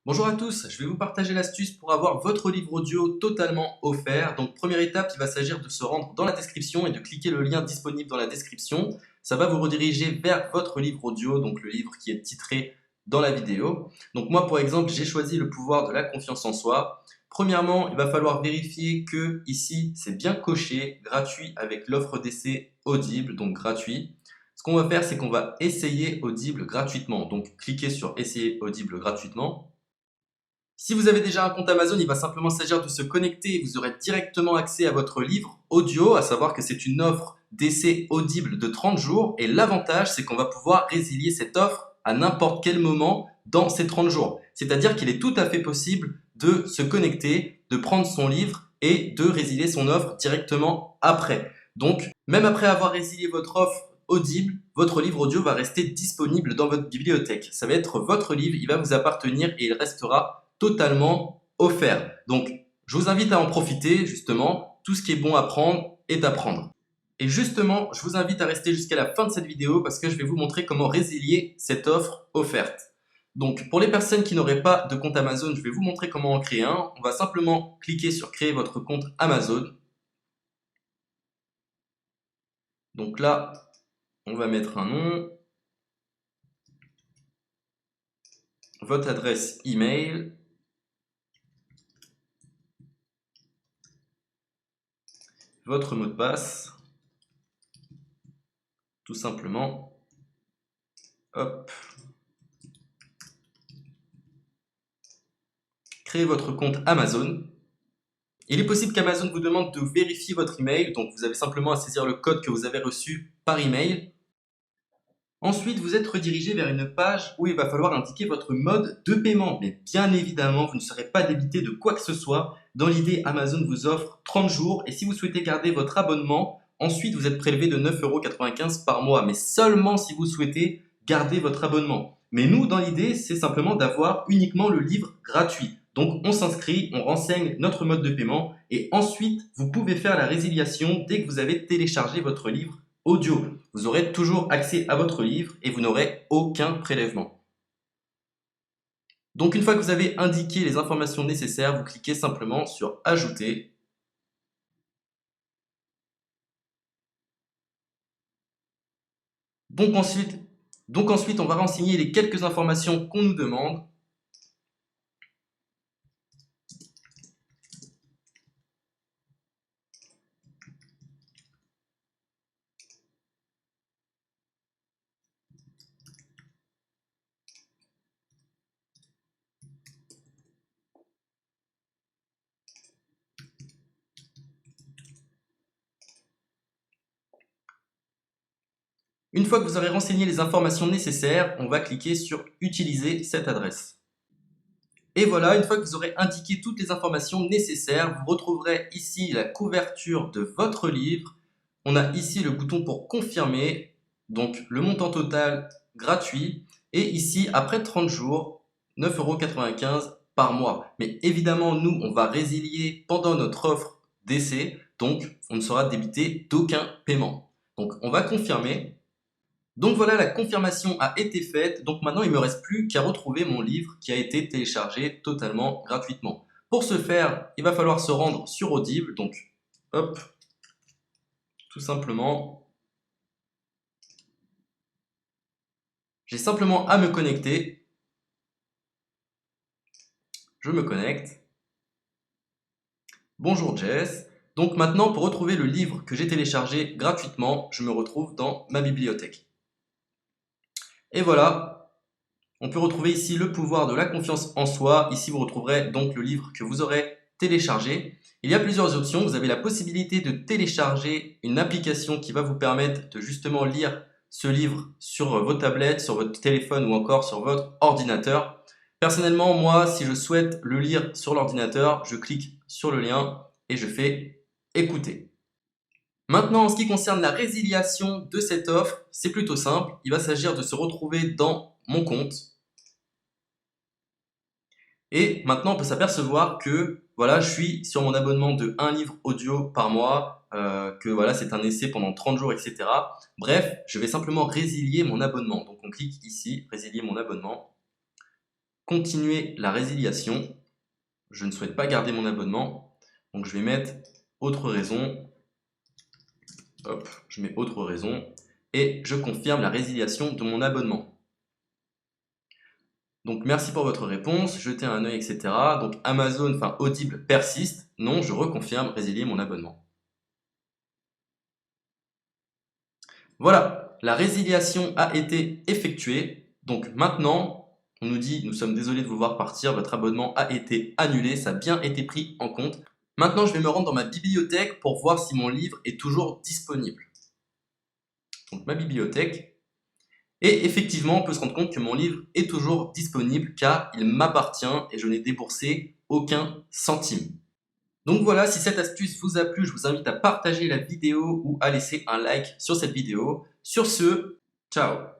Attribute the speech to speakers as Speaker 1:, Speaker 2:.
Speaker 1: Bonjour à tous, je vais vous partager l'astuce pour avoir votre livre audio totalement offert. Donc première étape, il va s'agir de se rendre dans la description et de cliquer le lien disponible dans la description. Ça va vous rediriger vers votre livre audio, donc le livre qui est titré dans la vidéo. Donc moi par exemple, j'ai choisi le pouvoir de la confiance en soi. Premièrement, il va falloir vérifier que ici c'est bien coché, gratuit avec l'offre d'essai Audible, donc gratuit. Ce qu'on va faire, c'est qu'on va essayer Audible gratuitement. Donc cliquez sur essayer Audible gratuitement. Si vous avez déjà un compte Amazon, il va simplement s'agir de se connecter et vous aurez directement accès à votre livre audio, à savoir que c'est une offre d'essai audible de 30 jours et l'avantage c'est qu'on va pouvoir résilier cette offre à n'importe quel moment dans ces 30 jours. C'est-à-dire qu'il est tout à fait possible de se connecter, de prendre son livre et de résilier son offre directement après. Donc, même après avoir résilié votre offre audible, votre livre audio va rester disponible dans votre bibliothèque. Ça va être votre livre, il va vous appartenir et il restera totalement offert. Donc, je vous invite à en profiter, justement. Tout ce qui est bon à prendre est à prendre. Et justement, je vous invite à rester jusqu'à la fin de cette vidéo parce que je vais vous montrer comment résilier cette offre offerte. Donc, pour les personnes qui n'auraient pas de compte Amazon, je vais vous montrer comment en créer un. On va simplement cliquer sur créer votre compte Amazon. Donc là, on va mettre un nom, votre adresse email, votre mot de passe, tout simplement. Hop. Créez votre compte Amazon. Il est possible qu'Amazon vous demande de vérifier votre email, donc vous avez simplement à saisir le code que vous avez reçu par email. Ensuite, vous êtes redirigé vers une page où il va falloir indiquer votre mode de paiement. Mais bien évidemment, vous ne serez pas débité de quoi que ce soit. Dans l'idée, Amazon vous offre 30 jours et si vous souhaitez garder votre abonnement, ensuite vous êtes prélevé de 9,95 € par mois, mais seulement si vous souhaitez garder votre abonnement. Mais nous, dans l'idée, c'est simplement d'avoir uniquement le livre gratuit. Donc on s'inscrit, on renseigne notre mode de paiement et ensuite vous pouvez faire la résiliation dès que vous avez téléchargé votre livre audio. Vous aurez toujours accès à votre livre et vous n'aurez aucun prélèvement. Donc une fois que vous avez indiqué les informations nécessaires, vous cliquez simplement sur Ajouter. Donc ensuite, on va renseigner les quelques informations qu'on nous demande. Une fois que vous aurez renseigné les informations nécessaires, on va cliquer sur Utiliser cette adresse. Et voilà, une fois que vous aurez indiqué toutes les informations nécessaires, vous retrouverez ici la couverture de votre livre. On a ici le bouton pour confirmer, donc le montant total gratuit. Et ici, après 30 jours, 9,95 € par mois. Mais évidemment, nous, on va résilier pendant notre offre d'essai, donc on ne sera débité d'aucun paiement. Donc on va confirmer. Donc voilà, la confirmation a été faite. Donc maintenant, il ne me reste plus qu'à retrouver mon livre qui a été téléchargé totalement gratuitement. Pour ce faire, il va falloir se rendre sur Audible. Donc, hop, tout simplement, j'ai simplement à me connecter. Je me connecte. Bonjour Jess. Donc maintenant, pour retrouver le livre que j'ai téléchargé gratuitement, je me retrouve dans ma bibliothèque. Et voilà, on peut retrouver ici le pouvoir de la confiance en soi. Ici, vous retrouverez donc le livre que vous aurez téléchargé. Il y a plusieurs options. Vous avez la possibilité de télécharger une application qui va vous permettre de justement lire ce livre sur vos tablettes, sur votre téléphone ou encore sur votre ordinateur. Personnellement, moi, si je souhaite le lire sur l'ordinateur, je clique sur le lien et je fais écouter. Maintenant, en ce qui concerne la résiliation de cette offre, c'est plutôt simple. Il va s'agir de se retrouver dans mon compte. Et maintenant, on peut s'apercevoir que voilà, je suis sur mon abonnement de 1 livre audio par mois, que voilà, c'est un essai pendant 30 jours, etc. Bref, je vais simplement résilier mon abonnement. Donc on clique ici, résilier mon abonnement. continuer la résiliation. Je ne souhaite pas garder mon abonnement. Donc je vais mettre autre raison. Hop, je mets autre raison. Et je confirme la résiliation de mon abonnement. Donc merci pour votre réponse, jetez un œil, etc. Donc Amazon, enfin Audible persiste. Non, je reconfirme, résilier mon abonnement. Voilà, la résiliation a été effectuée. Donc maintenant, on nous dit, nous sommes désolés de vous voir partir, votre abonnement a été annulé, ça a bien été pris en compte. Maintenant, je vais me rendre dans ma bibliothèque pour voir si mon livre est toujours disponible. Donc ma bibliothèque. Et effectivement, on peut se rendre compte que mon livre est toujours disponible car il m'appartient et je n'ai déboursé aucun centime. Donc voilà, si cette astuce vous a plu, je vous invite à partager la vidéo ou à laisser un like sur cette vidéo. Sur ce, ciao!